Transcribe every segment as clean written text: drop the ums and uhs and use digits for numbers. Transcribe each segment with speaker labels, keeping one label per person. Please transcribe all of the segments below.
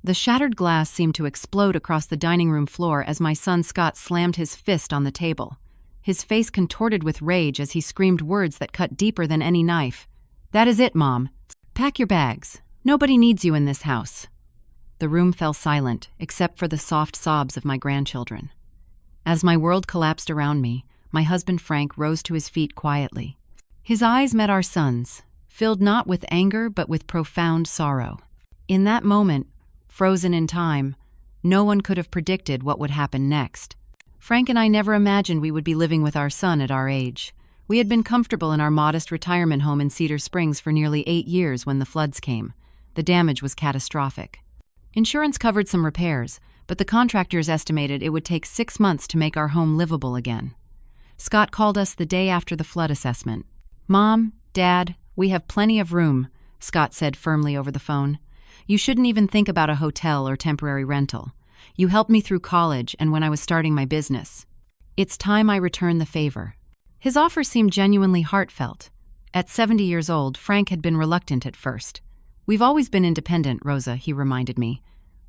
Speaker 1: The shattered glass seemed to explode across the dining room floor as my son Scott slammed his fist on the table. His face contorted with rage as he screamed words that cut deeper than any knife. "That is it, Mom. Pack your bags. Nobody needs you in this house." The room fell silent, except for the soft sobs of my grandchildren. As my world collapsed around me, my husband Frank rose to his feet quietly. His eyes met our son's, filled not with anger but with profound sorrow. In that moment, frozen in time, no one could have predicted what would happen next. Frank and I never imagined we would be living with our son at our age. We had been comfortable in our modest retirement home in Cedar Springs for nearly 8 years when the floods came. The damage was catastrophic. Insurance covered some repairs, but the contractors estimated it would take 6 months to make our home livable again. Scott called us the day after the flood assessment. "Mom, Dad, we have plenty of room," Scott said firmly over the phone. "You shouldn't even think about a hotel or temporary rental. You helped me through college and when I was starting my business. It's time I return the favor." His offer seemed genuinely heartfelt. At 70 years old, Frank had been reluctant at first. "We've always been independent, Rosa," he reminded me.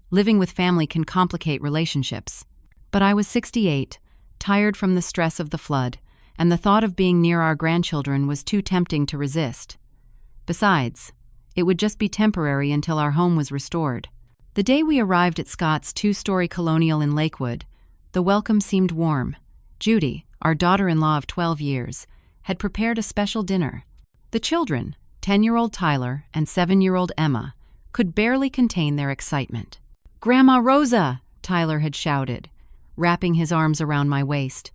Speaker 1: "Living with family can complicate relationships." But I was 68, tired from the stress of the flood, and the thought of being near our grandchildren was too tempting to resist. Besides, it would just be temporary until our home was restored. The day we arrived at Scott's 2-story colonial in Lakewood, the welcome seemed warm. Judy, our daughter-in-law of 12 years, had prepared a special dinner. The children, 10-year-old Tyler and 7-year-old Emma, could barely contain their excitement. "Grandma Rosa!" Tyler had shouted, wrapping his arms around my waist.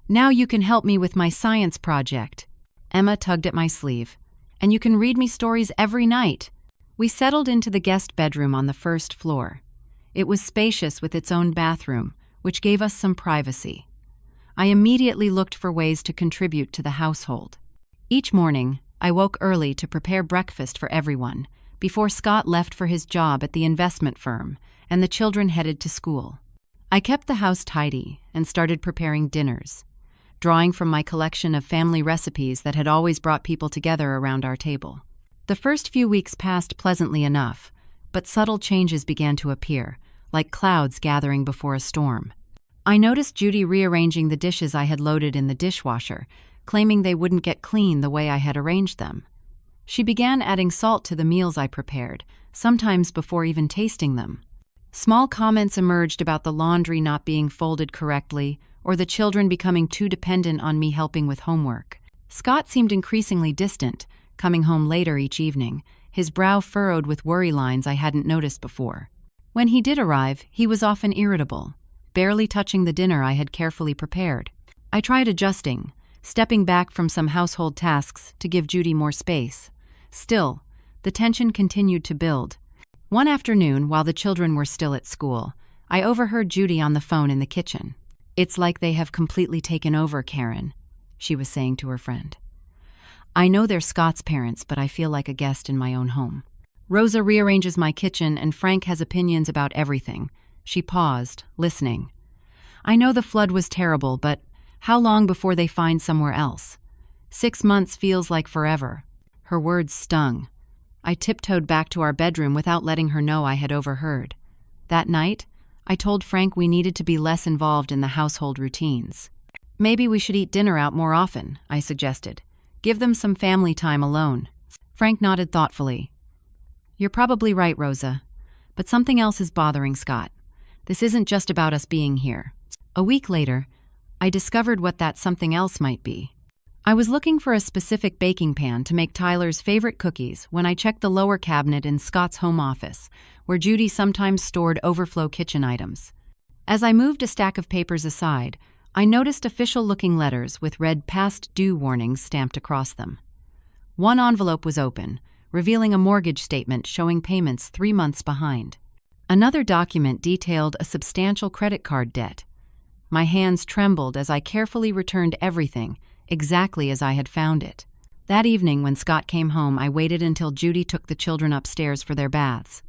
Speaker 1: "Now you can help me with my science project." Emma tugged at my sleeve. "And you can read me stories every night." We settled into the guest bedroom on the first floor. It was spacious with its own bathroom, which gave us some privacy. I immediately looked for ways to contribute to the household. Each morning, I woke early to prepare breakfast for everyone, before Scott left for his job at the investment firm, and the children headed to school. I kept the house tidy and started preparing dinners, drawing from my collection of family recipes that had always brought people together around our table. The first few weeks passed pleasantly enough, but subtle changes began to appear, like clouds gathering before a storm. I noticed Judy rearranging the dishes I had loaded in the dishwasher, claiming they wouldn't get clean the way I had arranged them. She began adding salt to the meals I prepared, sometimes before even tasting them. Small comments emerged about the laundry not being folded correctly, or the children becoming too dependent on me helping with homework. Scott seemed increasingly distant, coming home later each evening, his brow furrowed with worry lines I hadn't noticed before. When he did arrive, he was often irritable, barely touching the dinner I had carefully prepared. I tried adjusting, stepping back from some household tasks to give Judy more space. Still, the tension continued to build. One afternoon, while the children were still at school, I overheard Judy on the phone in the kitchen. "It's like they have completely taken over, Karen," she was saying to her friend. "I know they're Scott's parents, but I feel like a guest in my own home. Rosa rearranges my kitchen, and Frank has opinions about everything." She paused, listening. "I know the flood was terrible, but how long before they find somewhere else? 6 months feels like forever." Her words stung. I tiptoed back to our bedroom without letting her know I had overheard. That night, I told Frank we needed to be less involved in the household routines. "Maybe we should eat dinner out more often," I suggested. "Give them some family time alone." Frank nodded thoughtfully. "You're probably right, Rosa. But something else is bothering Scott. This isn't just about us being here." A week later, I discovered what that something else might be. I was looking for a specific baking pan to make Tyler's favorite cookies when I checked the lower cabinet in Scott's home office, where Judy sometimes stored overflow kitchen items. As I moved a stack of papers aside, I noticed official-looking letters with red past due warnings stamped across them. One envelope was open, revealing a mortgage statement showing payments 3 months behind. Another document detailed a substantial credit card debt. My hands trembled as I carefully returned everything, exactly as I had found it. That evening, when Scott came home, I waited until Judy took the children upstairs for their baths.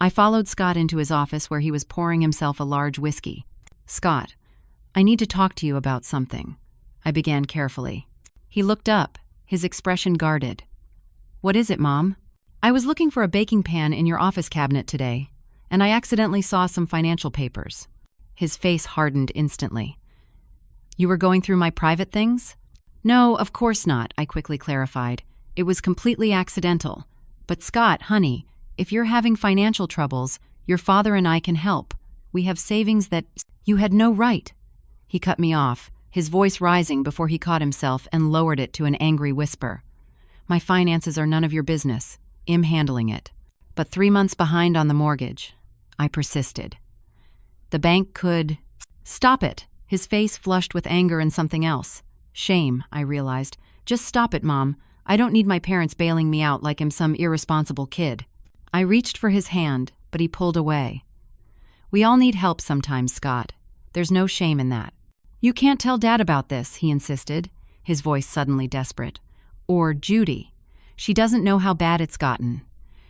Speaker 1: I followed Scott into his office where he was pouring himself a large whiskey. "Scott, I need to talk to you about something," I began carefully. He looked up, his expression guarded. "What is it, Mom?" "I was looking for a baking pan in your office cabinet today, and I accidentally saw some financial papers." His face hardened instantly. "You were going through my private things?" "No, of course not," I quickly clarified. "It was completely accidental. But Scott, honey, if you're having financial troubles, your father and I can help. We have savings that—" "You had no right." He cut me off, his voice rising before he caught himself and lowered it to an angry whisper. "My finances are none of your business. I'm handling it." "But 3 months behind on the mortgage." I persisted. "The bank could—" "Stop it." His face flushed with anger and something else. Shame, I realized. "Just stop it, Mom. I don't need my parents bailing me out like I'm some irresponsible kid." I reached for his hand, but he pulled away. "We all need help sometimes, Scott. There's no shame in that." "You can't tell Dad about this," he insisted, his voice suddenly desperate. "Or Judy. She doesn't know how bad it's gotten.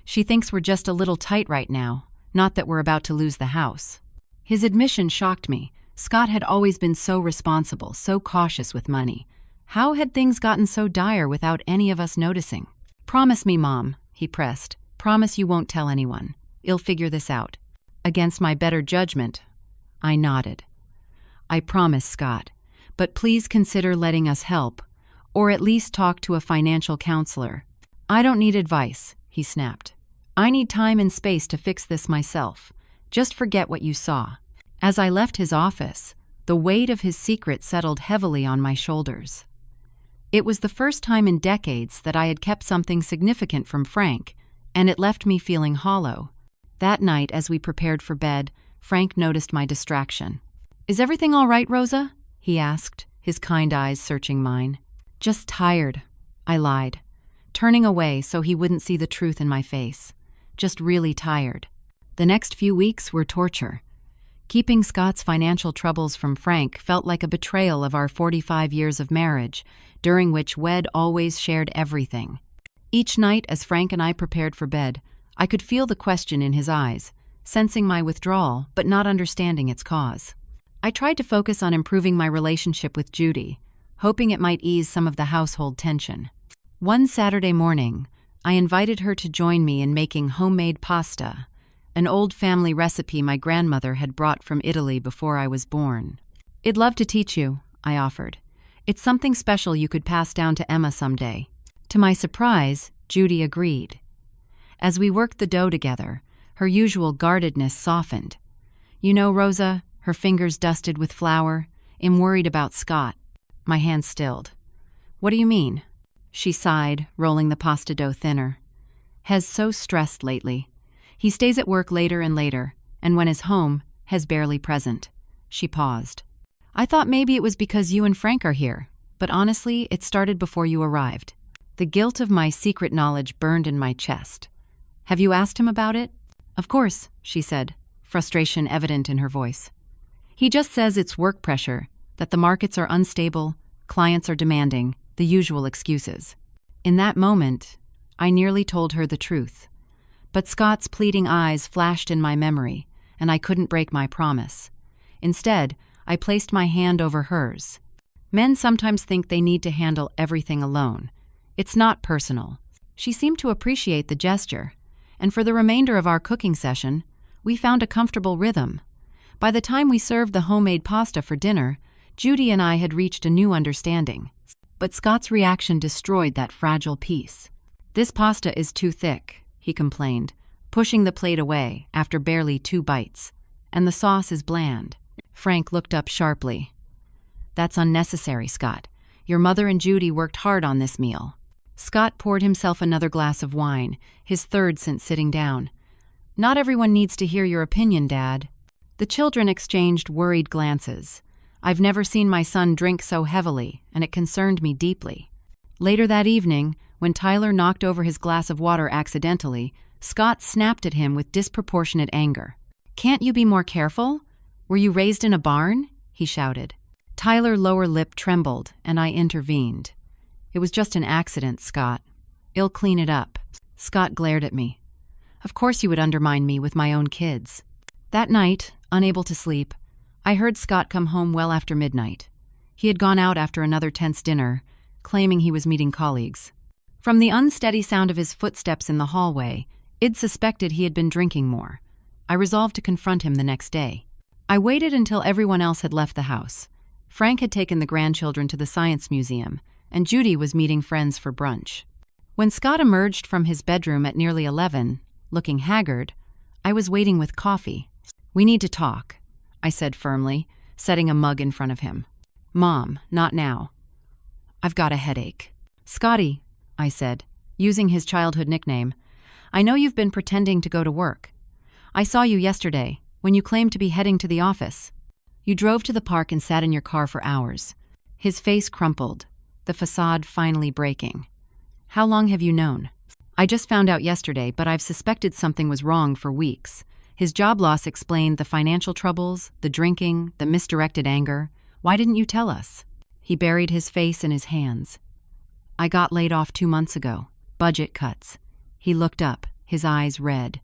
Speaker 1: She thinks we're just a little tight right now, not that we're about to lose the house." His admission shocked me. Scott had always been so responsible, so cautious with money. How had things gotten so dire without any of us noticing? "Promise me, Mom," he pressed. "Promise you won't tell anyone. I'll figure this out." Against my better judgment, I nodded. "I promise, Scott, but please consider letting us help, or at least talk to a financial counselor." "I don't need advice," he snapped. "I need time and space to fix this myself. Just forget what you saw." As I left his office, the weight of his secret settled heavily on my shoulders. It was the first time in decades that I had kept something significant from Frank, and it left me feeling hollow. That night, as we prepared for bed, Frank noticed my distraction. "Is everything all right, Rosa?" he asked, his kind eyes searching mine. "Just tired," I lied, turning away so he wouldn't see the truth in my face. Just really tired. The next few weeks were torture. Keeping Scott's financial troubles from Frank felt like a betrayal of our 45 years of marriage, during which Wed always shared everything. Each night, as Frank and I prepared for bed, I could feel the question in his eyes, sensing my withdrawal but not understanding its cause. I tried to focus on improving my relationship with Judy, hoping it might ease some of the household tension. One Saturday morning, I invited her to join me in making homemade pasta, an old family recipe my grandmother had brought from Italy before I was born. "I'd love to teach you," I offered. "It's something special you could pass down to Emma someday." To my surprise, Judy agreed. As we worked the dough together, her usual guardedness softened. "You know, Rosa," her fingers dusted with flour, "I'm worried about Scott." My hand stilled. "What do you mean?" She sighed, rolling the pasta dough thinner. "Has so stressed lately. He stays at work later and later, and when he's home, has barely present." She paused. "I thought maybe it was because you and Frank are here, but honestly, it started before you arrived." The guilt of my secret knowledge burned in my chest. "Have you asked him about it?" "Of course," she said, frustration evident in her voice. "He just says it's work pressure, that the markets are unstable, clients are demanding, the usual excuses." In that moment, I nearly told her the truth. But Scott's pleading eyes flashed in my memory, and I couldn't break my promise. Instead, I placed my hand over hers. Men sometimes think they need to handle everything alone. It's not personal. She seemed to appreciate the gesture, and for the remainder of our cooking session, we found a comfortable rhythm. By the time we served the homemade pasta for dinner, Judy and I had reached a new understanding. But Scott's reaction destroyed that fragile peace. "This pasta is too thick," he complained, pushing the plate away after barely 2 bites. "And the sauce is bland." Frank looked up sharply. "That's unnecessary, Scott. Your mother and Judy worked hard on this meal." Scott poured himself another glass of wine, his third since sitting down. "Not everyone needs to hear your opinion, Dad." The children exchanged worried glances. I've never seen my son drink so heavily, and it concerned me deeply. Later that evening, when Tyler knocked over his glass of water accidentally, Scott snapped at him with disproportionate anger. "Can't you be more careful? Were you raised in a barn?" he shouted. Tyler's lower lip trembled, and I intervened. "It was just an accident, Scott. I'll clean it up." Scott glared at me. "Of course you would undermine me with my own kids." That night, unable to sleep, I heard Scott come home well after midnight. He had gone out after another tense dinner, claiming he was meeting colleagues. From the unsteady sound of his footsteps in the hallway, I'd suspected he had been drinking more. I resolved to confront him the next day. I waited until everyone else had left the house. Frank had taken the grandchildren to the science museum, and Judy was meeting friends for brunch. When Scott emerged from his bedroom at nearly 11, looking haggard, I was waiting with coffee. "We need to talk," I said firmly, setting a mug in front of him. "Mom, not now. I've got a headache." "Scotty," I said, using his childhood nickname, "I know you've been pretending to go to work. I saw you yesterday, when you claimed to be heading to the office. You drove to the park and sat in your car for hours." His face crumpled, the facade finally breaking. "How long have you known?" "I just found out yesterday, but I've suspected something was wrong for weeks." His job loss explained the financial troubles, the drinking, the misdirected anger. "Why didn't you tell us?" He buried his face in his hands. "I got laid off 2 months ago. Budget cuts." He looked up, his eyes red.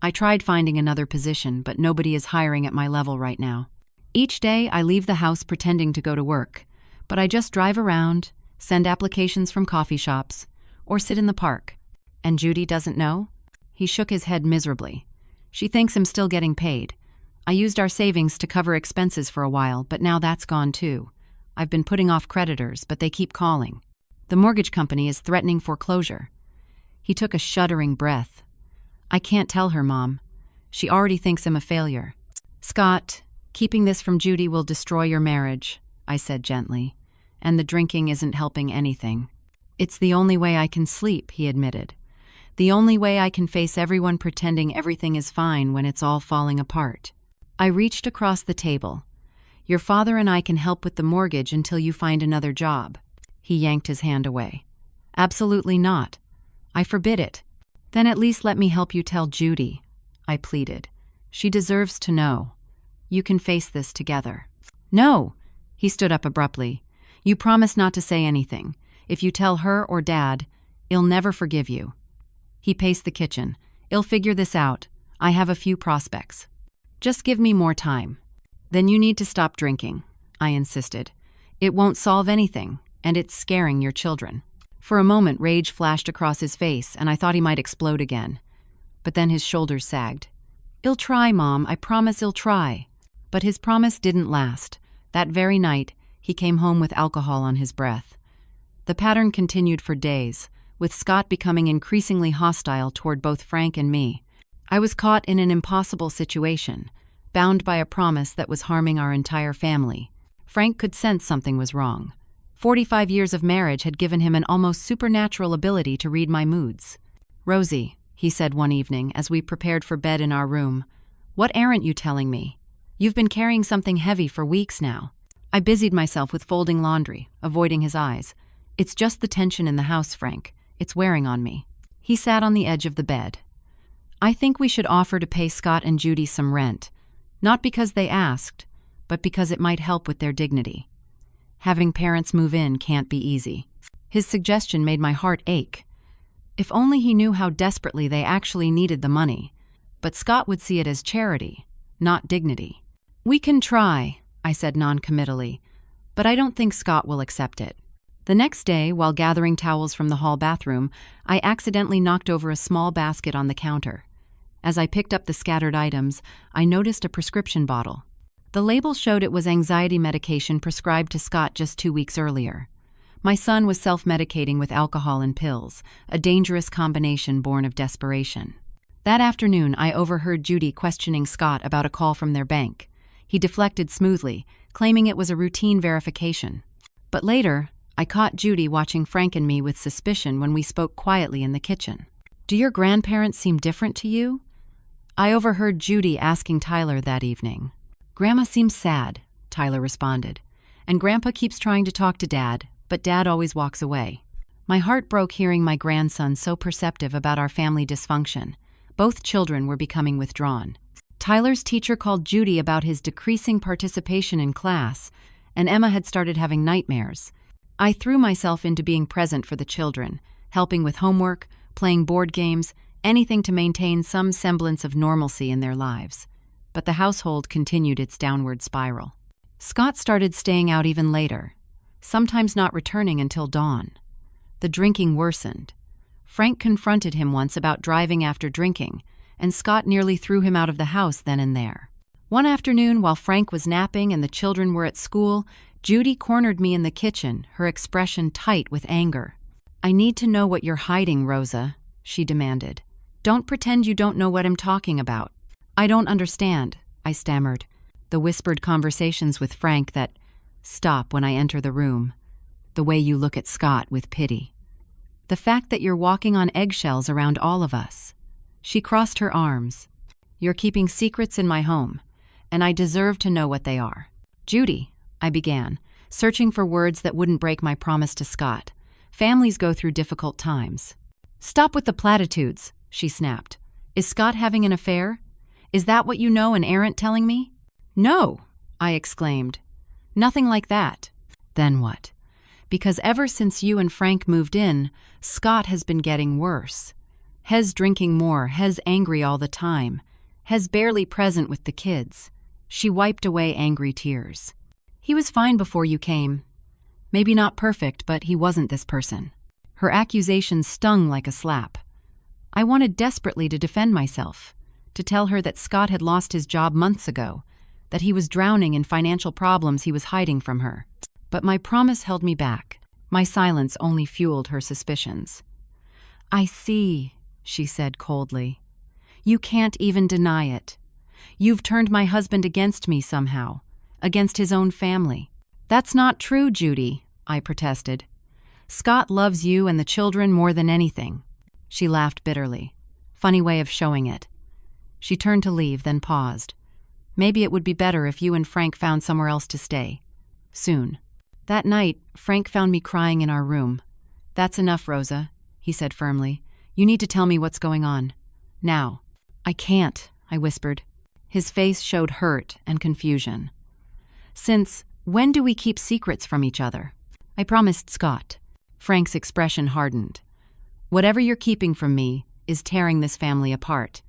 Speaker 1: "I tried finding another position, but nobody is hiring at my level right now. Each day I leave the house pretending to go to work, but I just drive around, send applications from coffee shops, or sit in the park." "And Judy doesn't know?" He shook his head miserably. "She thinks I'm still getting paid. I used our savings to cover expenses for a while, but now that's gone too. I've been putting off creditors, but they keep calling. The mortgage company is threatening foreclosure." He took a shuddering breath. "I can't tell her, Mom. She already thinks I'm a failure." "Scott, keeping this from Judy will destroy your marriage," I said gently, "and the drinking isn't helping anything." "It's the only way I can sleep," he admitted. "The only way I can face everyone pretending everything is fine when it's all falling apart." I reached across the table. "Your father and I can help with the mortgage until you find another job." He yanked his hand away. "Absolutely not. I forbid it." "Then at least let me help you tell Judy," I pleaded. "She deserves to know. You can face this together." "No!" He stood up abruptly. "You promise not to say anything. If you tell her or Dad, he'll never forgive you." He paced the kitchen. "I'll figure this out. I have a few prospects. Just give me more time." "Then you need to stop drinking," I insisted. "It won't solve anything, and it's scaring your children." For a moment, rage flashed across his face, and I thought he might explode again. But then his shoulders sagged. "I'll try, Mom. I promise I'll try." But his promise didn't last. That very night, he came home with alcohol on his breath. The pattern continued for days, with Scott becoming increasingly hostile toward both Frank and me. I was caught in an impossible situation, bound by a promise that was harming our entire family. Frank could sense something was wrong. 45 years of marriage had given him an almost supernatural ability to read my moods. "Rosie," he said one evening as we prepared for bed in our room, "what aren't you telling me? You've been carrying something heavy for weeks now." I busied myself with folding laundry, avoiding his eyes. "It's just the tension in the house, Frank. It's wearing on me." He sat on the edge of the bed. "I think we should offer to pay Scott and Judy some rent, not because they asked, but because it might help with their dignity. Having parents move in can't be easy." His suggestion made my heart ache. If only he knew how desperately they actually needed the money. But Scott would see it as charity, not dignity. "We can try," I said non-committally, "but I don't think Scott will accept it." The next day, while gathering towels from the hall bathroom, I accidentally knocked over a small basket on the counter. As I picked up the scattered items, I noticed a prescription bottle. The label showed it was anxiety medication prescribed to Scott just 2 weeks earlier. My son was self-medicating with alcohol and pills, a dangerous combination born of desperation. That afternoon, I overheard Judy questioning Scott about a call from their bank. He deflected smoothly, claiming it was a routine verification. But later, I caught Judy watching Frank and me with suspicion when we spoke quietly in the kitchen. "Do your grandparents seem different to you?" I overheard Judy asking Tyler that evening. "Grandma seems sad," Tyler responded, "and Grandpa keeps trying to talk to Dad, but Dad always walks away." My heart broke hearing my grandson so perceptive about our family dysfunction. Both children were becoming withdrawn. Tyler's teacher called Judy about his decreasing participation in class, and Emma had started having nightmares. I threw myself into being present for the children, helping with homework, playing board games, anything to maintain some semblance of normalcy in their lives. But the household continued its downward spiral. Scott started staying out even later, sometimes not returning until dawn. The drinking worsened. Frank confronted him once about driving after drinking, and Scott nearly threw him out of the house then and there. One afternoon, while Frank was napping and the children were at school, Judy cornered me in the kitchen, her expression tight with anger. "I need to know what you're hiding, Rosa," she demanded. "Don't pretend you don't know what I'm talking about." "I don't understand," I stammered. The whispered conversations with Frank that stop when I enter the room. The way you look at Scott with pity. The fact that you're walking on eggshells around all of us. She crossed her arms. "You're keeping secrets in my home, and I deserve to know what they are." "Judy," I began, searching for words that wouldn't break my promise to Scott. "Families go through difficult times." "Stop with the platitudes," she snapped. "Is Scott having an affair? Is that what you know and aren't telling me?" "No," I exclaimed. "Nothing like that." "Then what?" "Because ever since you and Frank moved in, Scott has been getting worse. Hez drinking more, Hez angry all the time, Hez barely present with the kids." She wiped away angry tears. "He was fine before you came. Maybe not perfect, but he wasn't this person." Her accusation stung like a slap. I wanted desperately to defend myself, to tell her that Scott had lost his job months ago, that he was drowning in financial problems he was hiding from her. But my promise held me back. My silence only fueled her suspicions. "I see," she said coldly. "You can't even deny it. You've turned my husband against me somehow, against his own family." "That's not true, Judy," I protested. "Scott loves you and the children more than anything." She laughed bitterly. Funny way of showing it. She turned to leave, then paused. "Maybe it would be better if you and Frank found somewhere else to stay. Soon." That night, Frank found me crying in our room. "That's enough, Rosa," he said firmly. "You need to tell me what's going on. Now." "I can't," I whispered. His face showed hurt and confusion. "Since when do we keep secrets from each other?" "I promised Scott." Frank's expression hardened. "Whatever you're keeping from me is tearing this family apart.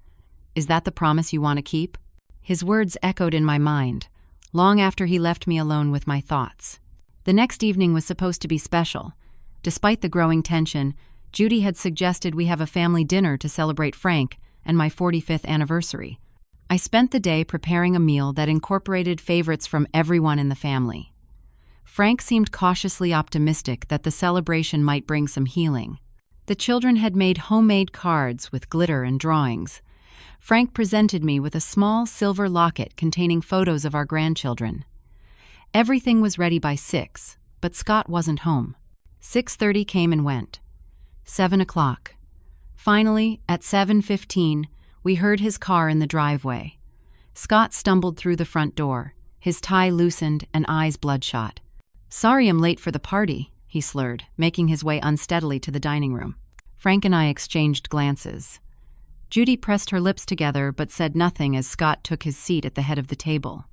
Speaker 1: Is that the promise you want to keep?" His words echoed in my mind, long after he left me alone with my thoughts. The next evening was supposed to be special. Despite the growing tension, Judy had suggested we have a family dinner to celebrate Frank and my 45th anniversary. I spent the day preparing a meal that incorporated favorites from everyone in the family. Frank seemed cautiously optimistic that the celebration might bring some healing. The children had made homemade cards with glitter and drawings. Frank presented me with a small silver locket containing photos of our grandchildren. Everything was ready by 6, but Scott wasn't home. 6:30 came and went. 7 o'clock. Finally, at 7:15, we heard his car in the driveway. Scott stumbled through the front door, his tie loosened and eyes bloodshot. "Sorry I'm late for the party," he slurred, making his way unsteadily to the dining room. Frank and I exchanged glances. Judy pressed her lips together but said nothing as Scott took his seat at the head of the table.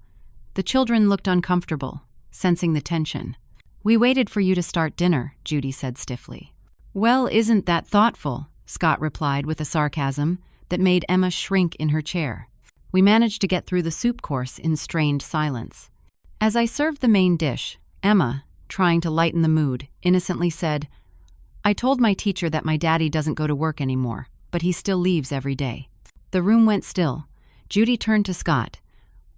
Speaker 1: The children looked uncomfortable, sensing the tension. "We waited for you to start dinner," Judy said stiffly. "Well, isn't that thoughtful?" Scott replied with a sarcasm that made Emma shrink in her chair. We managed to get through the soup course in strained silence. As I served the main dish, Emma, trying to lighten the mood, innocently said, "I told my teacher that my daddy doesn't go to work anymore, but he still leaves every day." The room went still. Judy turned to Scott.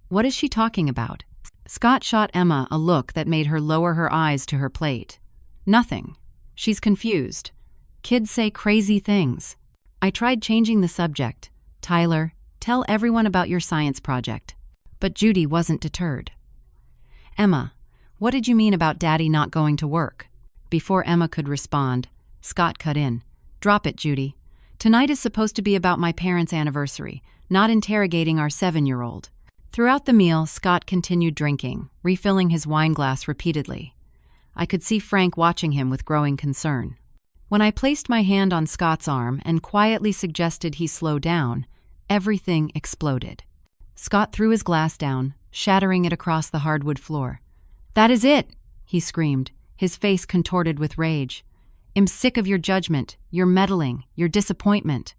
Speaker 1: "What is she talking about?" Scott shot Emma a look that made her lower her eyes to her plate. "Nothing. She's confused. Kids say crazy things." I tried changing the subject. "Tyler, tell everyone about your science project." But Judy wasn't deterred. "Emma, what did you mean about Daddy not going to work?" Before Emma could respond, Scott cut in. "Drop it, Judy. Tonight is supposed to be about my parents' anniversary, not interrogating our 7-year-old. Throughout the meal, Scott continued drinking, refilling his wine glass repeatedly. I could see Frank watching him with growing concern. When I placed my hand on Scott's arm and quietly suggested he slow down, everything exploded. Scott threw his glass down, shattering it across the hardwood floor. "That is it!" he screamed, his face contorted with rage. "I'm sick of your judgment, your meddling, your disappointment."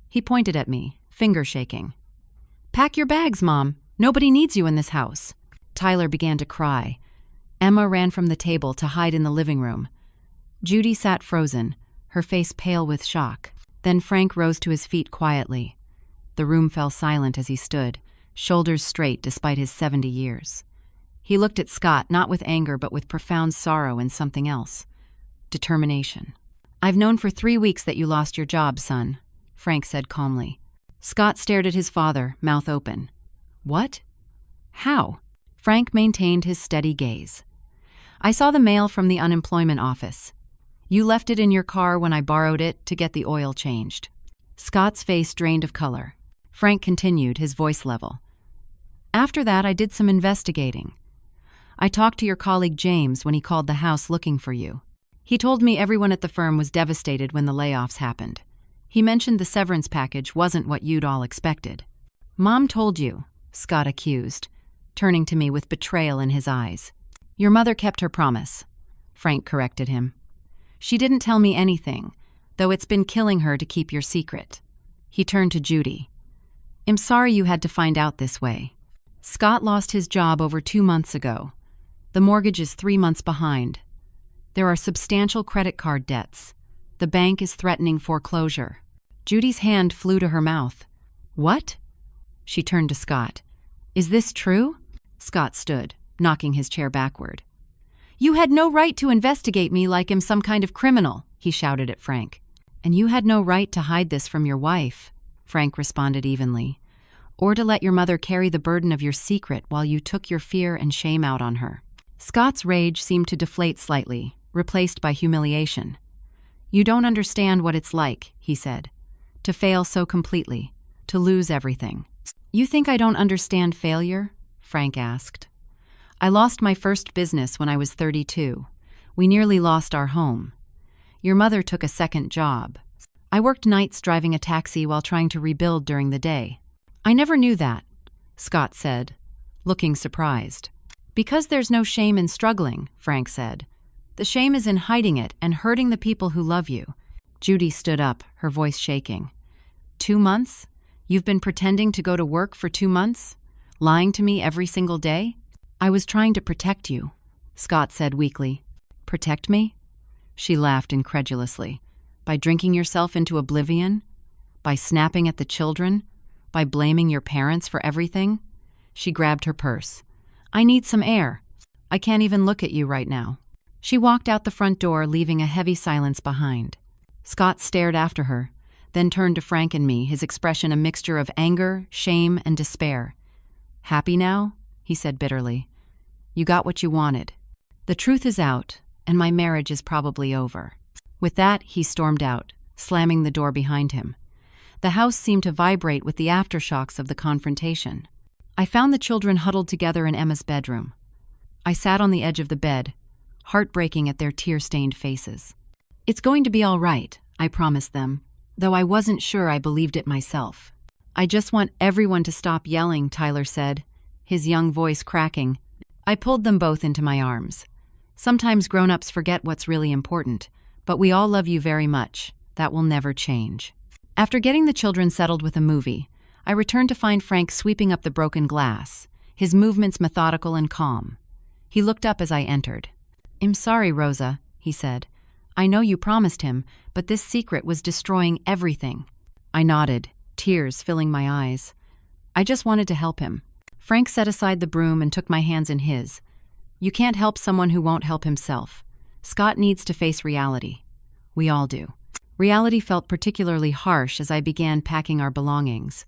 Speaker 1: He pointed at me, finger shaking. "Pack your bags, Mom. Nobody needs you in this house." Tyler began to cry. Emma ran from the table to hide in the living room. Judy sat frozen, her face pale with shock. Then Frank rose to his feet quietly. The room fell silent as he stood, shoulders straight despite his 70 years. He looked at Scott not with anger but with profound sorrow and something else. Determination. "I've known for 3 weeks that you lost your job, son," Frank said calmly. Scott stared at his father, mouth open. "What? How?" Frank maintained his steady gaze. "I saw the mail from the unemployment office. You left it in your car when I borrowed it to get the oil changed." Scott's face drained of color. Frank continued, his voice level. "After that, I did some investigating. I talked to your colleague James when he called the house looking for you. He told me everyone at the firm was devastated when the layoffs happened. He mentioned the severance package wasn't what you'd all expected." "Mom told you," Scott accused, turning to me with betrayal in his eyes. "Your mother kept her promise," Frank corrected him. "She didn't tell me anything, though it's been killing her to keep your secret." He turned to Judy. "I'm sorry you had to find out this way. Scott lost his job over 2 months ago. The mortgage is 3 months behind. There are substantial credit card debts. The bank is threatening foreclosure." Judy's hand flew to her mouth. "What?" She turned to Scott. "Is this true?" Scott stood, knocking his chair backward. "You had no right to investigate me like I'm some kind of criminal," he shouted at Frank. "And you had no right to hide this from your wife," Frank responded evenly, "or to let your mother carry the burden of your secret while you took your fear and shame out on her." Scott's rage seemed to deflate slightly, replaced by humiliation. "You don't understand what it's like," he said, "to fail so completely, to lose everything." "You think I don't understand failure?" Frank asked. "I lost my first business when I was 32. We nearly lost our home. Your mother took a second job. I worked nights driving a taxi while trying to rebuild during the day." "I never knew that," Scott said, looking surprised. "Because there's no shame in struggling," Frank said. "The shame is in hiding it and hurting the people who love you." Judy stood up, her voice shaking. 2 months? You've been pretending to go to work for 2 months? Lying to me every single day? "I was trying to protect you," Scott said weakly. "Protect me?" She laughed incredulously. "By drinking yourself into oblivion? By snapping at the children? By blaming your parents for everything?" She grabbed her purse. "I need some air. I can't even look at you right now." She walked out the front door, leaving a heavy silence behind. Scott stared after her, then turned to Frank and me, his expression a mixture of anger, shame, and despair. "Happy now?" he said bitterly. "You got what you wanted. The truth is out, and my marriage is probably over." With that, he stormed out, slamming the door behind him. The house seemed to vibrate with the aftershocks of the confrontation. I found the children huddled together in Emma's bedroom. I sat on the edge of the bed, heartbreaking at their tear-stained faces. "It's going to be all right," I promised them, though I wasn't sure I believed it myself. "I just want everyone to stop yelling," Tyler said, his young voice cracking. I pulled them both into my arms. "Sometimes grown-ups forget what's really important, but we all love you very much. That will never change." After getting the children settled with a movie, I returned to find Frank sweeping up the broken glass, his movements methodical and calm. He looked up as I entered. "I'm sorry, Rosa," he said. "I know you promised him, but this secret was destroying everything." I nodded, tears filling my eyes. "I just wanted to help him." Frank set aside the broom and took my hands in his. "You can't help someone who won't help himself. Scott needs to face reality. We all do." Reality felt particularly harsh as I began packing our belongings.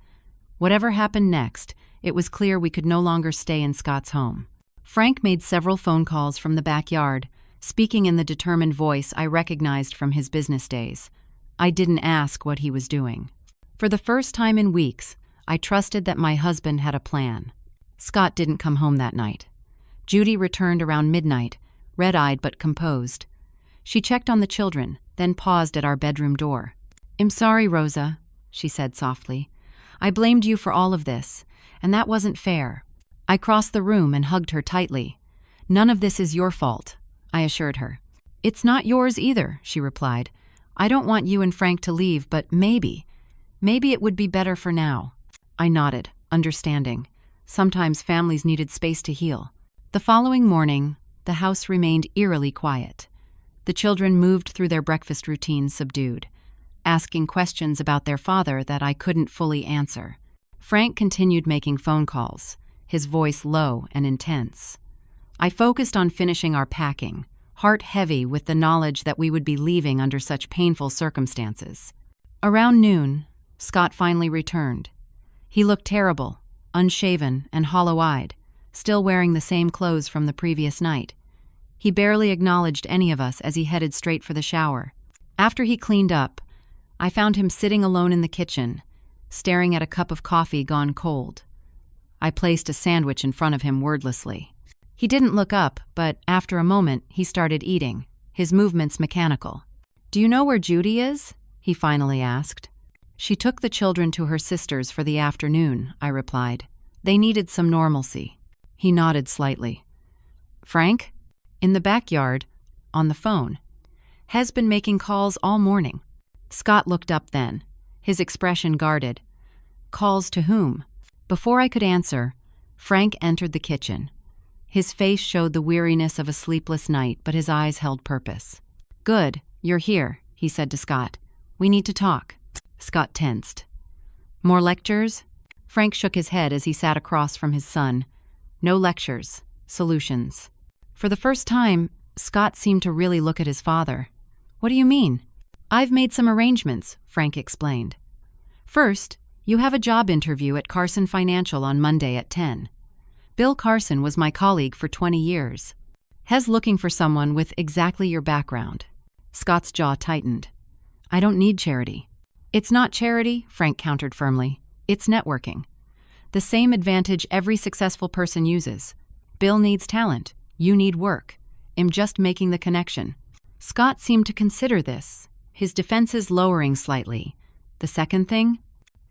Speaker 1: Whatever happened next, it was clear we could no longer stay in Scott's home. Frank made several phone calls from the backyard, speaking in the determined voice I recognized from his business days. I didn't ask what he was doing. For the first time in weeks, I trusted that my husband had a plan. Scott didn't come home that night. Judy returned around midnight, red-eyed but composed. She checked on the children, then paused at our bedroom door. "I'm sorry, Rosa," she said softly. "I blamed you for all of this, and that wasn't fair." I crossed the room and hugged her tightly. "None of this is your fault," I assured her. "It's not yours either," she replied. "I don't want you and Frank to leave, but maybe it would be better for now." I nodded, understanding. Sometimes families needed space to heal. The following morning, the house remained eerily quiet. The children moved through their breakfast routines subdued. asking questions about their father that I couldn't fully answer. Frank continued making phone calls, his voice low and intense. I focused on finishing our packing, heart heavy with the knowledge that we would be leaving under such painful circumstances. Around noon, Scott finally returned. He looked terrible, unshaven and hollow-eyed, still wearing the same clothes from the previous night. He barely acknowledged any of us as he headed straight for the shower. After he cleaned up, I found him sitting alone in the kitchen, staring at a cup of coffee gone cold. I placed a sandwich in front of him wordlessly. He didn't look up, but after a moment, he started eating, his movements mechanical. "Do you know where Judy is?" he finally asked. "She took the children to her sister's for the afternoon," I replied. "They needed some normalcy." He nodded slightly. "Frank?" "In the backyard, on the phone. Has been making calls all morning." Scott looked up then, his expression guarded. "Calls to whom?" Before I could answer, Frank entered the kitchen. His face showed the weariness of a sleepless night, but his eyes held purpose. "Good, you're here," he said to Scott. "We need to talk." Scott tensed. "More lectures?" Frank shook his head as he sat across from his son. "No lectures, solutions." For the first time, Scott seemed to really look at his father. "What do you mean?" "I've made some arrangements," Frank explained. "First, you have a job interview at Carson Financial on Monday at 10. Bill Carson was my colleague for 20 years. Hes looking for someone with exactly your background." Scott's jaw tightened. "I don't need charity." "It's not charity," Frank countered firmly. "It's networking. The same advantage every successful person uses. Bill needs talent. You need work. I'm just making the connection." Scott seemed to consider this, his defenses lowering slightly. "The second thing?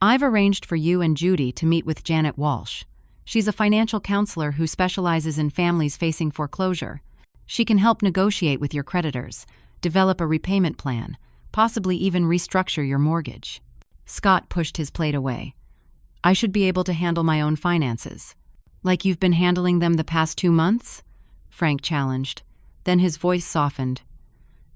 Speaker 1: I've arranged for you and Judy to meet with Janet Walsh. She's a financial counselor who specializes in families facing foreclosure. She can help negotiate with your creditors, develop a repayment plan, possibly even restructure your mortgage." Scott pushed his plate away. "I should be able to handle my own finances." "Like you've been handling them the past 2 months?" Frank challenged. Then his voice softened.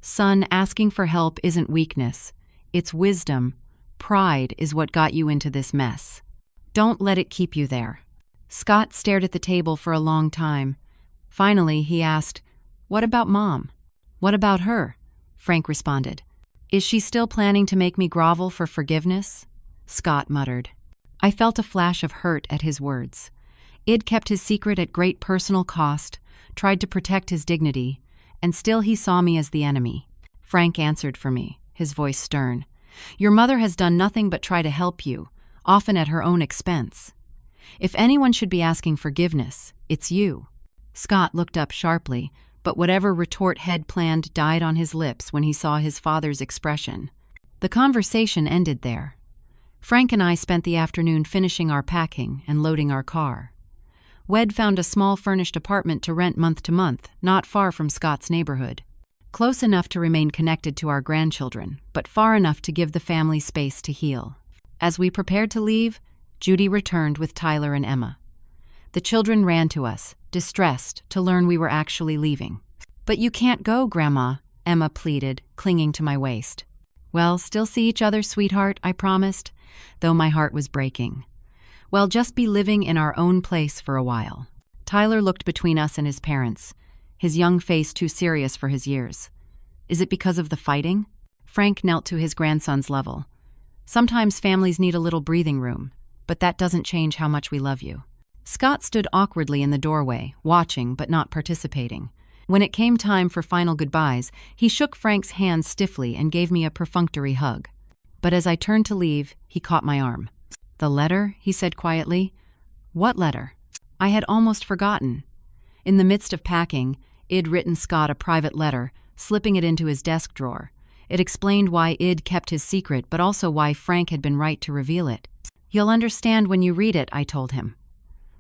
Speaker 1: "Son, asking for help isn't weakness. It's wisdom. Pride is what got you into this mess. Don't let it keep you there." Scott stared at the table for a long time. Finally, he asked, "What about Mom?" "What about her?" Frank responded. "Is she still planning to make me grovel for forgiveness?" Scott muttered. I felt a flash of hurt at his words. Id kept his secret at great personal cost, tried to protect his dignity, and still he saw me as the enemy. Frank answered for me, his voice stern. "Your mother has done nothing but try to help you, often at her own expense. If anyone should be asking forgiveness, it's you." Scott looked up sharply, but whatever retort he'd planned died on his lips when he saw his father's expression. The conversation ended there. Frank and I spent the afternoon finishing our packing and loading our car. Wed found a small furnished apartment to rent month to month, not far from Scott's neighborhood. Close enough to remain connected to our grandchildren, but far enough to give the family space to heal. As we prepared to leave, Judy returned with Tyler and Emma. The children ran to us, distressed to learn we were actually leaving. "But you can't go, Grandma," Emma pleaded, clinging to my waist. "Well, still see each other, sweetheart," I promised, though my heart was breaking. "We'll just be living in our own place for a while." Tyler looked between us and his parents, his young face too serious for his years. "Is it because of the fighting?" Frank knelt to his grandson's level. "Sometimes families need a little breathing room, but that doesn't change how much we love you." Scott stood awkwardly in the doorway, watching but not participating. When it came time for final goodbyes, he shook Frank's hand stiffly and gave me a perfunctory hug. But as I turned to leave, he caught my arm. "The letter?" he said quietly. "What letter?" I had almost forgotten. In the midst of packing, I'd written Scott a private letter, slipping it into his desk drawer. It explained why I'd kept his secret, but also why Frank had been right to reveal it. "You'll understand when you read it," I told him.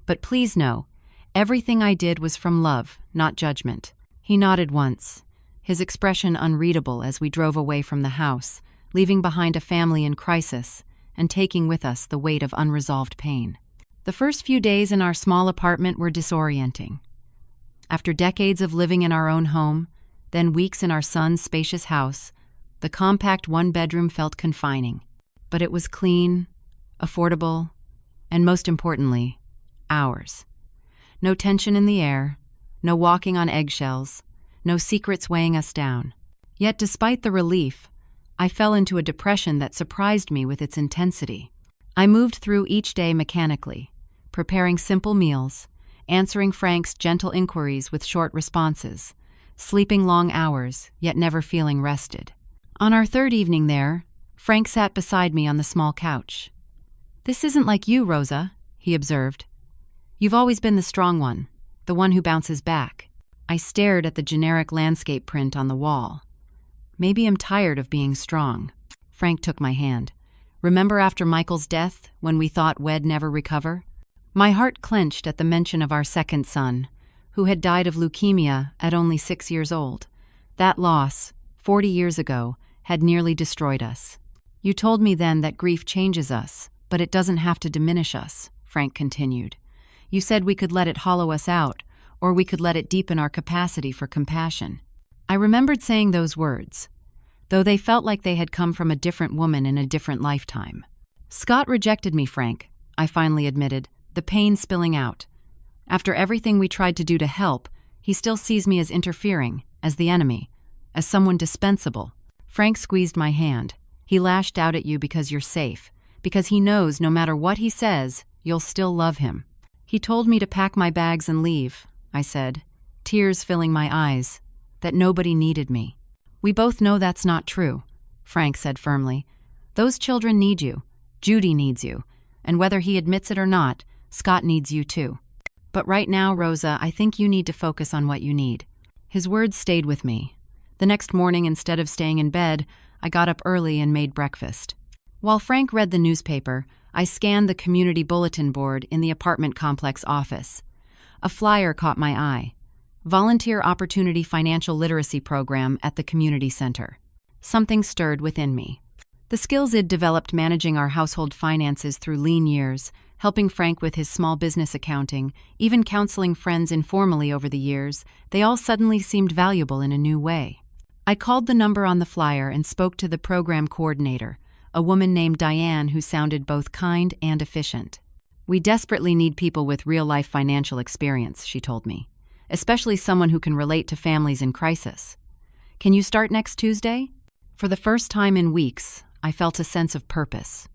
Speaker 1: "But please know, everything I did was from love, not judgment." He nodded once, his expression unreadable as we drove away from the house, leaving behind a family in crisis and taking with us the weight of unresolved pain. The first few days in our small apartment were disorienting. After decades of living in our own home, then weeks in our son's spacious house, The compact one-bedroom felt confining, but it was clean, affordable, and most importantly, ours. No tension in the air, no walking on eggshells, no secrets weighing us down. Yet despite the relief, I fell into a depression that surprised me with its intensity. I moved through each day mechanically, preparing simple meals, answering Frank's gentle inquiries with short responses, sleeping long hours, yet never feeling rested. On our third evening there, Frank sat beside me on the small couch. "This isn't like you, Rosa," he observed. "You've always been the strong one, the one who bounces back." I stared at the generic landscape print on the wall. Maybe I'm tired of being strong. Frank took my hand. "Remember after Michael's death, when we thought we'd never recover?" My heart clenched at the mention of our second son, who had died of leukemia at only 6 years old. That loss, 40 years ago, had nearly destroyed us. "You told me then that grief changes us, but it doesn't have to diminish us," Frank continued. "You said we could let it hollow us out, or we could let it deepen our capacity for compassion." I remembered saying those words, though they felt like they had come from a different woman in a different lifetime. "Scott rejected me, Frank," I finally admitted, the pain spilling out. "After everything we tried to do to help, he still sees me as interfering, as the enemy, as someone dispensable." Frank squeezed my hand. "He lashed out at you because you're safe, because he knows no matter what he says, you'll still love him." "He told me to pack my bags and leave," I said, tears filling my eyes, "that nobody needed me." "We both know that's not true," Frank said firmly. "Those children need you. Judy needs you. And whether he admits it or not, Scott needs you too. But right now, Rosa, I think you need to focus on what you need." His words stayed with me. The next morning, instead of staying in bed, I got up early and made breakfast. While Frank read the newspaper, I scanned the community bulletin board in the apartment complex office. A flyer caught my eye. Volunteer Opportunity Financial Literacy Program at the Community Center. Something stirred within me. The skills I'd developed managing our household finances through lean years, helping Frank with his small business accounting, even counseling friends informally over the years, they all suddenly seemed valuable in a new way. I called the number on the flyer and spoke to the program coordinator, a woman named Diane who sounded both kind and efficient. "We desperately need people with real-life financial experience," she told me, "especially someone who can relate to families in crisis. Can you start next Tuesday?" For the first time in weeks, I felt a sense of purpose.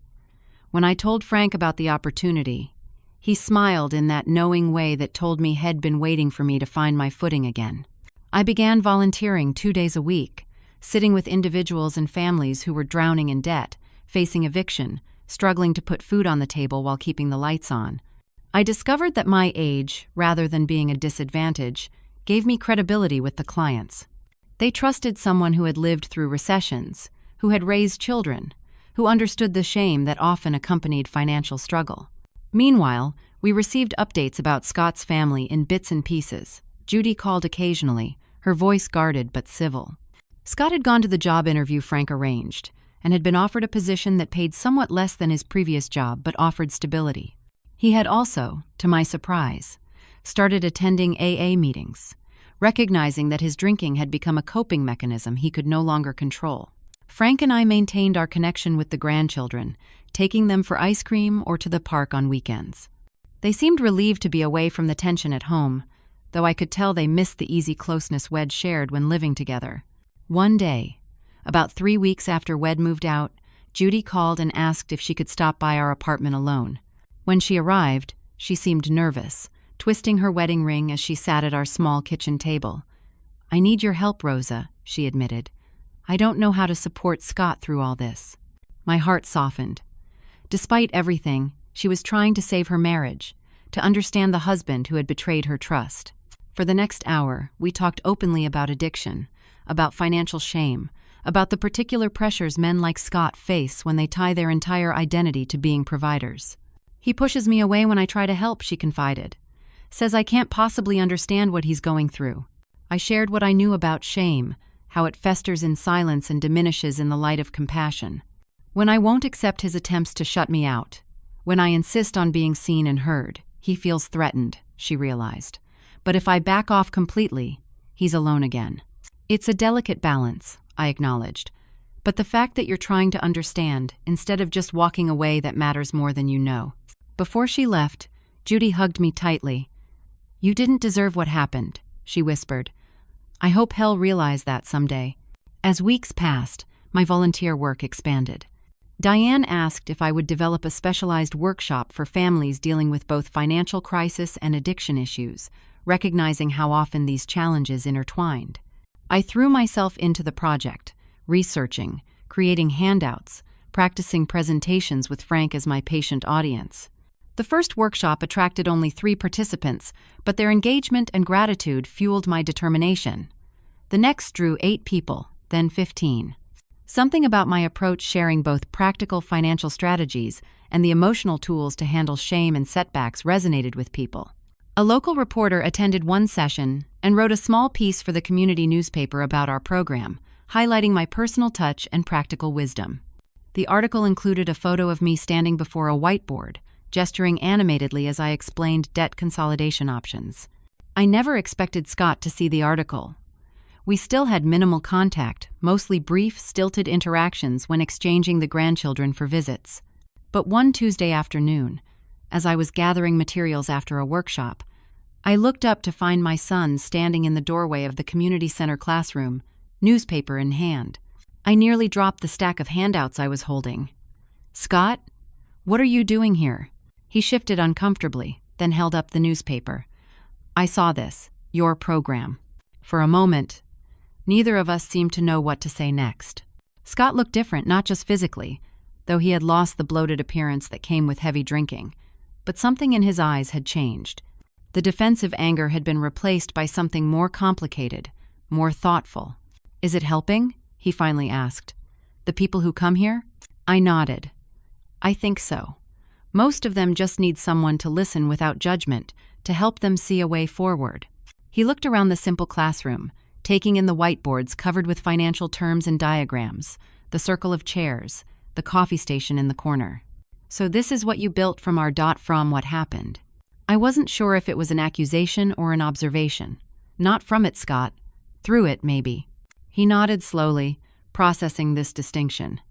Speaker 1: When I told Frank about the opportunity, he smiled in that knowing way that told me he'd been waiting for me to find my footing again. I began volunteering 2 days a week, sitting with individuals and families who were drowning in debt, facing eviction, struggling to put food on the table while keeping the lights on. I discovered that my age, rather than being a disadvantage, gave me credibility with the clients. They trusted someone who had lived through recessions, who had raised children, who understood the shame that often accompanied financial struggle. Meanwhile, we received updates about Scott's family in bits and pieces. Judy called occasionally, her voice guarded but civil. Scott had gone to the job interview Frank arranged, and had been offered a position that paid somewhat less than his previous job but offered stability. He had also, to my surprise, started attending AA meetings, recognizing that his drinking had become a coping mechanism he could no longer control. Frank and I maintained our connection with the grandchildren, taking them for ice cream or to the park on weekends. They seemed relieved to be away from the tension at home, though I could tell they missed the easy closeness Wed shared when living together. One day, about 3 weeks after Wed moved out, Judy called and asked if she could stop by our apartment alone. When she arrived, she seemed nervous, twisting her wedding ring as she sat at our small kitchen table. "I need your help, Rosa," she admitted. "I don't know how to support Scott through all this." My heart softened. Despite everything, she was trying to save her marriage, to understand the husband who had betrayed her trust. For the next hour, we talked openly about addiction, about financial shame, about the particular pressures men like Scott face when they tie their entire identity to being providers. "He pushes me away when I try to help," she confided. "Says I can't possibly understand what he's going through." I shared what I knew about shame, how it festers in silence and diminishes in the light of compassion. "When I won't accept his attempts to shut me out, when I insist on being seen and heard, he feels threatened," she realized. "But if I back off completely, he's alone again." "It's a delicate balance," I acknowledged. but the fact that you're trying to understand instead of just walking away that matters more than you know. Before she left, Judy hugged me tightly. "You didn't deserve what happened," she whispered. "I hope hell realized that someday." As weeks passed, my volunteer work expanded. Diane asked if I would develop a specialized workshop for families dealing with both financial crisis and addiction issues, recognizing how often these challenges intertwined. I threw myself into the project, researching, creating handouts, practicing presentations with Frank as my patient audience. The first workshop attracted only 3 participants, but their engagement and gratitude fueled my determination. The next drew 8 people, then 15. Something about my approach sharing both practical financial strategies and the emotional tools to handle shame and setbacks resonated with people. A local reporter attended one session and wrote a small piece for the community newspaper about our program, highlighting my personal touch and practical wisdom. The article included a photo of me standing before a whiteboard, gesturing animatedly as I explained debt consolidation options. I never expected Scott to see the article. We still had minimal contact, mostly brief, stilted interactions when exchanging the grandchildren for visits. But one Tuesday afternoon, as I was gathering materials after a workshop, I looked up to find my son standing in the doorway of the community center classroom, newspaper in hand. I nearly dropped the stack of handouts I was holding. "Scott, what are you doing here?" He shifted uncomfortably, then held up the newspaper. "I saw this, your program." For a moment, neither of us seemed to know what to say next. Scott looked different, not just physically, though he had lost the bloated appearance that came with heavy drinking, but something in his eyes had changed. The defensive anger had been replaced by something more complicated, more thoughtful. "Is it helping?" he finally asked. "The people who come here?" I nodded. "I think so. Most of them just need someone to listen without judgment, to help them see a way forward." He looked around the simple classroom, taking in the whiteboards covered with financial terms and diagrams, the circle of chairs, the coffee station in the corner. "So this is what you built from our from what happened." I wasn't sure if it was an accusation or an observation. "Not from it, Scott. Through it, maybe." He nodded slowly, processing this distinction.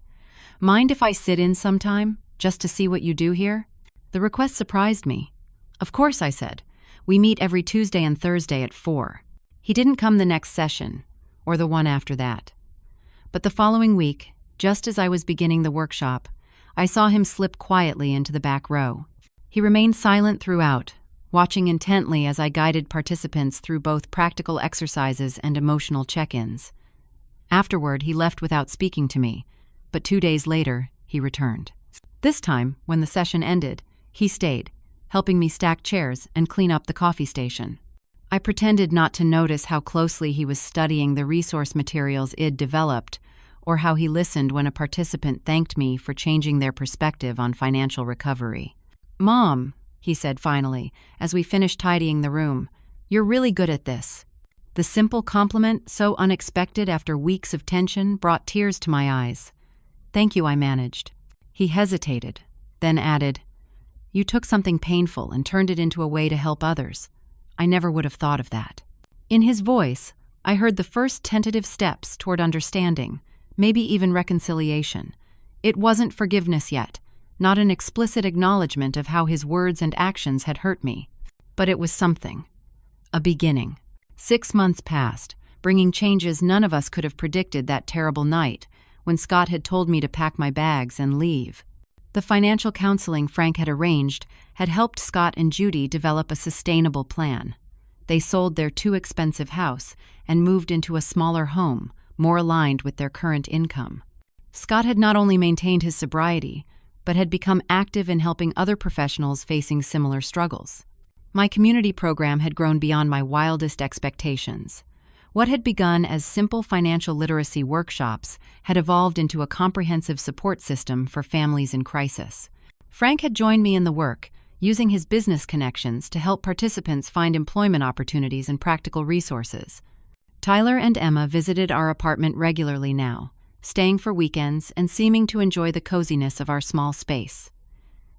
Speaker 1: "Mind if I sit in sometime, just to see what you do here?" The request surprised me. "Of course," I said. "We meet every Tuesday and Thursday at 4. He didn't come the next session, or the one after that. But the following week, just as I was beginning the workshop, I saw him slip quietly into the back row. He remained silent throughout, watching intently as I guided participants through both practical exercises and emotional check-ins. Afterward, he left without speaking to me, but 2 days later, he returned. This time, when the session ended, he stayed, helping me stack chairs and clean up the coffee station. I pretended not to notice how closely he was studying the resource materials I'd developed, or how he listened when a participant thanked me for changing their perspective on financial recovery. "Mom," he said finally, as we finished tidying the room, "you're really good at this." The simple compliment, so unexpected after weeks of tension, brought tears to my eyes. "Thank you," I managed. He hesitated, then added, "You took something painful and turned it into a way to help others. I never would have thought of that." In his voice, I heard the first tentative steps toward understanding, maybe even reconciliation. It wasn't forgiveness yet, not an explicit acknowledgement of how his words and actions had hurt me. But it was something. A beginning. 6 months passed, bringing changes none of us could have predicted that terrible night, when Scott had told me to pack my bags and leave. The financial counseling Frank had arranged had helped Scott and Judy develop a sustainable plan. They sold their too expensive house and moved into a smaller home, more aligned with their current income. Scott had not only maintained his sobriety, but had become active in helping other professionals facing similar struggles. My community program had grown beyond my wildest expectations. What had begun as simple financial literacy workshops had evolved into a comprehensive support system for families in crisis. Frank had joined me in the work, using his business connections to help participants find employment opportunities and practical resources. Tyler and Emma visited our apartment regularly now, staying for weekends and seeming to enjoy the coziness of our small space.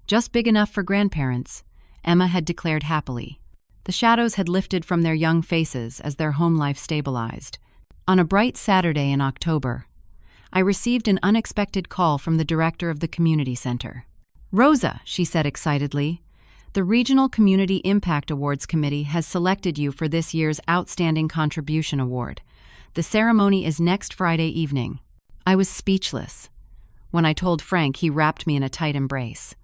Speaker 1: "Just big enough for grandparents," Emma had declared happily. The shadows had lifted from their young faces as their home life stabilized. On a bright Saturday in October, I received an unexpected call from the director of the community center. "Rosa," she said excitedly, "the Regional Community Impact Awards Committee has selected you for this year's Outstanding Contribution Award. The ceremony is next Friday evening." I was speechless. When I told Frank, he wrapped me in a tight embrace.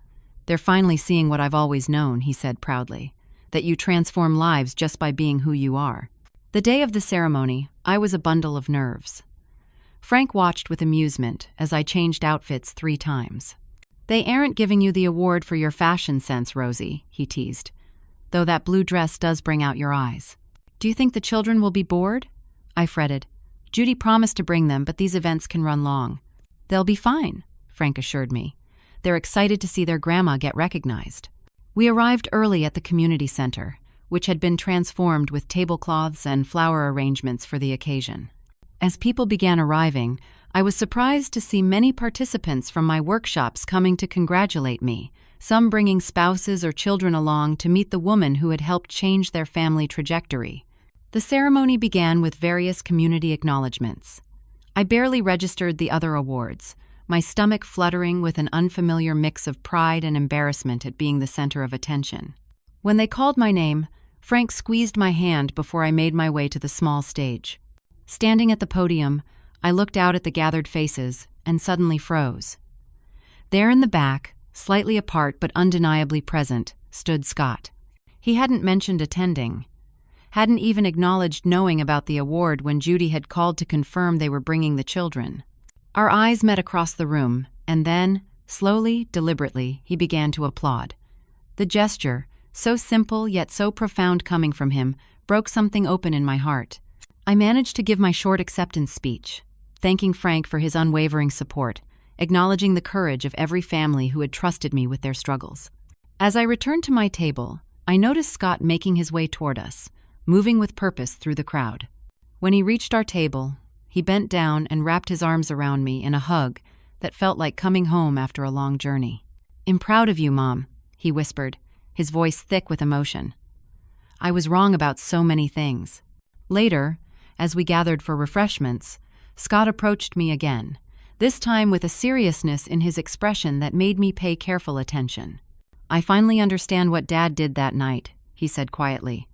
Speaker 1: "They're finally seeing what I've always known," he said proudly, "that you transform lives just by being who you are." The day of the ceremony, I was a bundle of nerves. Frank watched with amusement as I changed outfits 3 times. "They aren't giving you the award for your fashion sense, Rosie," he teased, "though that blue dress does bring out your eyes." "Do you think the children will be bored?" I fretted. "Judy promised to bring them, but these events can run long." "They'll be fine," Frank assured me. "They're excited to see their grandma get recognized." We arrived early at the community center, which had been transformed with tablecloths and flower arrangements for the occasion. As people began arriving, I was surprised to see many participants from my workshops coming to congratulate me, some bringing spouses or children along to meet the woman who had helped change their family trajectory. The ceremony began with various community acknowledgments. I barely registered the other awards, my stomach fluttering with an unfamiliar mix of pride and embarrassment at being the center of attention. When they called my name, Frank squeezed my hand before I made my way to the small stage. Standing at the podium, I looked out at the gathered faces and suddenly froze. There in the back, slightly apart but undeniably present, stood Scott. He hadn't mentioned attending, hadn't even acknowledged knowing about the award when Judy had called to confirm they were bringing the children. Our eyes met across the room, and then, slowly, deliberately, he began to applaud. The gesture, so simple yet so profound coming from him, broke something open in my heart. I managed to give my short acceptance speech, thanking Frank for his unwavering support, acknowledging the courage of every family who had trusted me with their struggles. As I returned to my table, I noticed Scott making his way toward us, moving with purpose through the crowd. When he reached our table, he bent down and wrapped his arms around me in a hug that felt like coming home after a long journey. "I'm proud of you, Mom," he whispered, his voice thick with emotion. "I was wrong about so many things." Later, as we gathered for refreshments, Scott approached me again, this time with a seriousness in his expression that made me pay careful attention. "I finally understand what Dad did that night," he said quietly.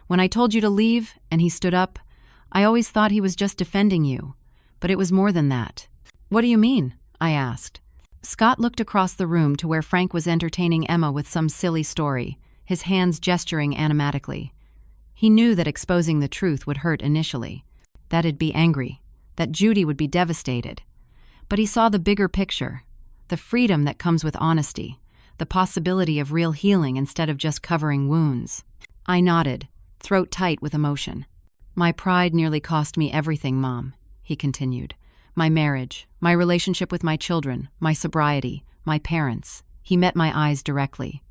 Speaker 1: "When I told you to leave and he stood up, I always thought he was just defending you, but it was more than that." "What do you mean?" I asked. Scott looked across the room to where Frank was entertaining Emma with some silly story, his hands gesturing animatically. He knew that exposing the truth would hurt initially, that he'd be angry, that Judy would be devastated. But he saw the bigger picture, the freedom that comes with honesty, the possibility of real healing instead of just covering wounds. I nodded, throat tight with emotion. "My pride nearly cost me everything, Mom," he continued. "My marriage, my relationship with my children, my sobriety, my parents." He met my eyes directly.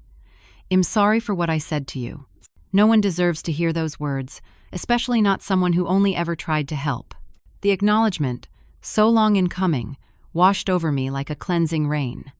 Speaker 1: "I'm sorry for what I said to you. No one deserves to hear those words, especially not someone who only ever tried to help." The acknowledgement, so long in coming, washed over me like a cleansing rain.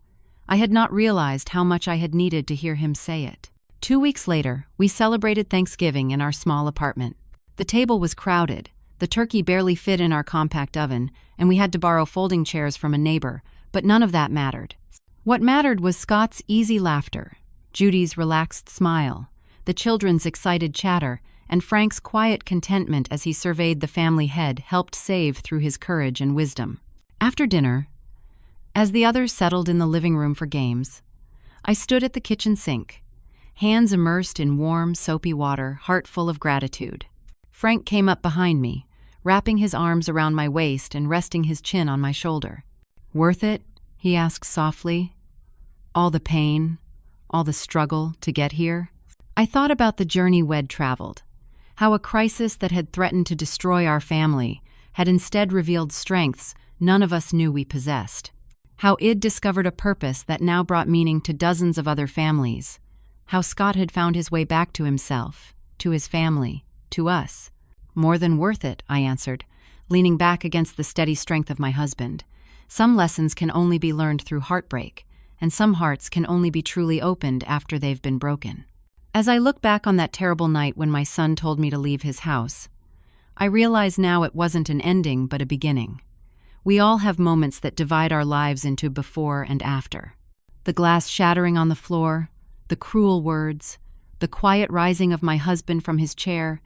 Speaker 1: I had not realized how much I had needed to hear him say it. 2 weeks later, we celebrated Thanksgiving in our small apartment. The table was crowded, the turkey barely fit in our compact oven, and we had to borrow folding chairs from a neighbor, but none of that mattered. What mattered was Scott's easy laughter, Judy's relaxed smile, the children's excited chatter, and Frank's quiet contentment as he surveyed the family head helped save through his courage and wisdom. After dinner, as the others settled in the living room for games, I stood at the kitchen sink, hands immersed in warm, soapy water, heart full of gratitude. Frank came up behind me, wrapping his arms around my waist and resting his chin on my shoulder. "Worth it?" he asked softly. "All the pain, all the struggle to get here?" I thought about the journey we'd traveled, how a crisis that had threatened to destroy our family had instead revealed strengths none of us knew we possessed, how I'd discovered a purpose that now brought meaning to dozens of other families, how Scott had found his way back to himself, to his family, to us. "More than worth it," I answered, leaning back against the steady strength of my husband. "Some lessons can only be learned through heartbreak, and some hearts can only be truly opened after they've been broken." As I look back on that terrible night when my son told me to leave his house, I realize now it wasn't an ending but a beginning. We all have moments that divide our lives into before and after. The glass shattering on the floor, the cruel words, the quiet rising of my husband from his chair,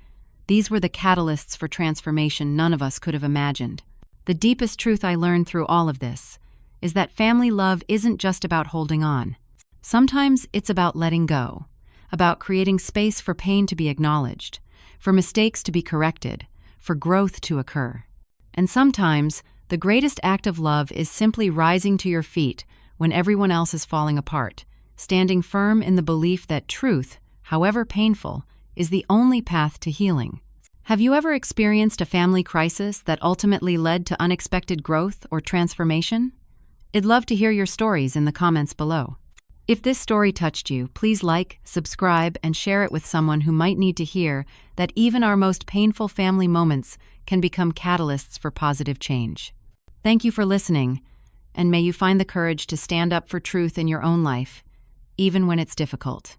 Speaker 1: these were the catalysts for transformation none of us could have imagined. The deepest truth I learned through all of this is that family love isn't just about holding on. Sometimes it's about letting go, about creating space for pain to be acknowledged, for mistakes to be corrected, for growth to occur. And sometimes, the greatest act of love is simply rising to your feet when everyone else is falling apart, standing firm in the belief that truth, however painful, is the only path to healing. Have you ever experienced a family crisis that ultimately led to unexpected growth or transformation? I'd love to hear your stories in the comments below. If this story touched you, please like, subscribe, and share it with someone who might need to hear that even our most painful family moments can become catalysts for positive change. Thank you for listening, and may you find the courage to stand up for truth in your own life, even when it's difficult.